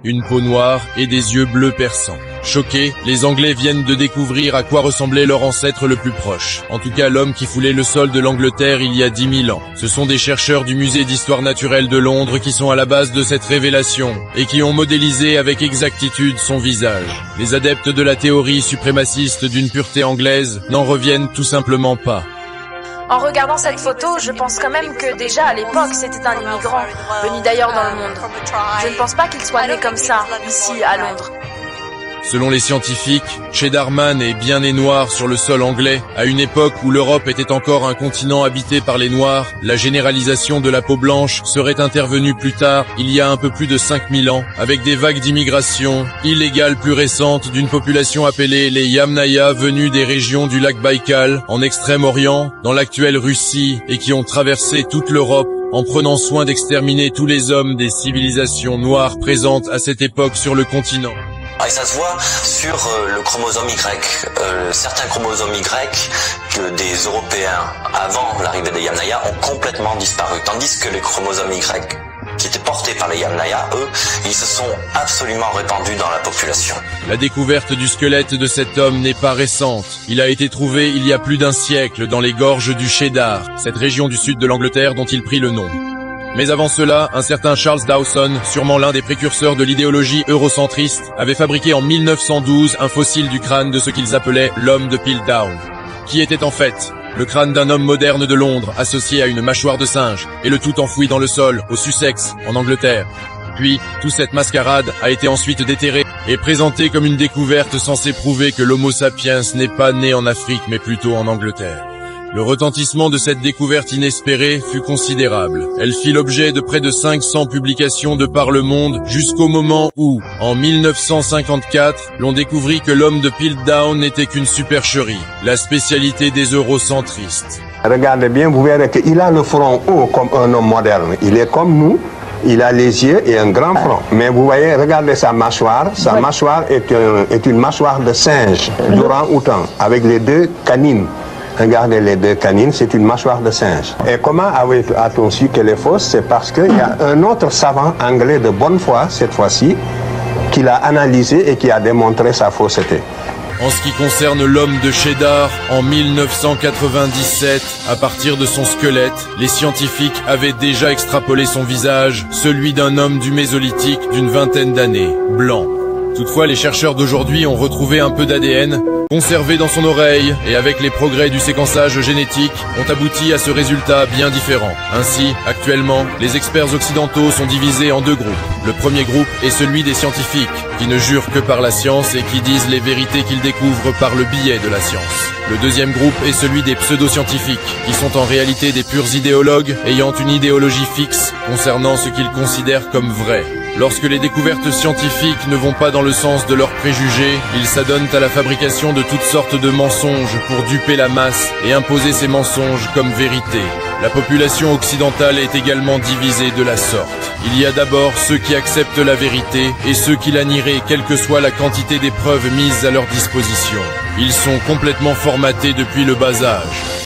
une peau noire et des yeux bleus perçants. Choqués, les Anglais viennent de découvrir à quoi ressemblait leur ancêtre le plus proche. En tout cas l'homme qui foulait le sol de l'Angleterre il y a 10 000 ans. Ce sont des chercheurs du musée d'histoire naturelle de Londres qui sont à la base de cette révélation et qui ont modélisé avec exactitude son visage. Les adeptes de la théorie suprémaciste d'une pureté anglaise n'en reviennent tout simplement pas. En regardant cette photo, je pense quand même que déjà à l'époque, c'était un immigrant, venu d'ailleurs dans le monde. Je ne pense pas qu'il soit né comme ça, ici à Londres. Selon les scientifiques, Cheddarman est bien né noir sur le sol anglais. À une époque où l'Europe était encore un continent habité par les Noirs, la généralisation de la peau blanche serait intervenue plus tard, il y a un peu plus de 5000 ans, avec des vagues d'immigration illégale plus récentes d'une population appelée les Yamnaya venus des régions du lac Baïkal, en Extrême-Orient, dans l'actuelle Russie, et qui ont traversé toute l'Europe en prenant soin d'exterminer tous les hommes des civilisations noires présentes à cette époque sur le continent. Et ça se voit sur le chromosome Y. Certains chromosomes Y que des Européens, avant l'arrivée des Yamnaya, ont complètement disparu. Tandis que les chromosomes Y qui étaient portés par les Yamnaya, eux, ils se sont absolument répandus dans la population. La découverte du squelette de cet homme n'est pas récente. Il a été trouvé il y a plus d'un siècle dans les gorges du Cheddar, cette région du sud de l'Angleterre dont il prit le nom. Mais avant cela, un certain Charles Dawson, sûrement l'un des précurseurs de l'idéologie eurocentriste, avait fabriqué en 1912 un fossile du crâne de ce qu'ils appelaient l'homme de Piltdown, qui était en fait le crâne d'un homme moderne de Londres associé à une mâchoire de singe, et le tout enfoui dans le sol, au Sussex, en Angleterre. Puis, toute cette mascarade a été ensuite déterrée et présentée comme une découverte censée prouver que l'Homo sapiens n'est pas né en Afrique mais plutôt en Angleterre. Le retentissement de cette découverte inespérée fut considérable. Elle fit l'objet de près de 500 publications de par le monde jusqu'au moment où, en 1954, l'on découvrit que l'homme de Piltdown n'était qu'une supercherie, la spécialité des eurocentristes. Regardez bien, vous verrez qu'il a le front haut comme un homme moderne. Il est comme nous. Il a les yeux et un grand front. Mais vous voyez, regardez sa mâchoire. Sa mâchoire est une mâchoire de singe, d'orang-outan, avec les deux canines. Regardez les deux canines, c'est une mâchoire de singe. Et comment a-t-on su qu'elle est fausse? C'est parce qu'il y a un autre savant anglais de bonne foi, cette fois-ci, qui l'a analysé et qui a démontré sa fausseté. En ce qui concerne l'homme de Cheddar, en 1997, à partir de son squelette, les scientifiques avaient déjà extrapolé son visage, celui d'un homme du Mésolithique d'une vingtaine d'années, blanc. Toutefois, les chercheurs d'aujourd'hui ont retrouvé un peu d'ADN, conservé dans son oreille, et avec les progrès du séquençage génétique, ont abouti à ce résultat bien différent. Ainsi, actuellement, les experts occidentaux sont divisés en deux groupes. Le premier groupe est celui des scientifiques, qui ne jurent que par la science et qui disent les vérités qu'ils découvrent par le biais de la science. Le deuxième groupe est celui des pseudo-scientifiques, qui sont en réalité des purs idéologues, ayant une idéologie fixe concernant ce qu'ils considèrent comme vrai. Lorsque les découvertes scientifiques ne vont pas dans le sens de leurs préjugés, ils s'adonnent à la fabrication de toutes sortes de mensonges pour duper la masse et imposer ces mensonges comme vérité. La population occidentale est également divisée de la sorte. Il y a d'abord ceux qui acceptent la vérité et ceux qui la nieraient quelle que soit la quantité des preuves mises à leur disposition. Ils sont complètement formatés depuis le bas âge.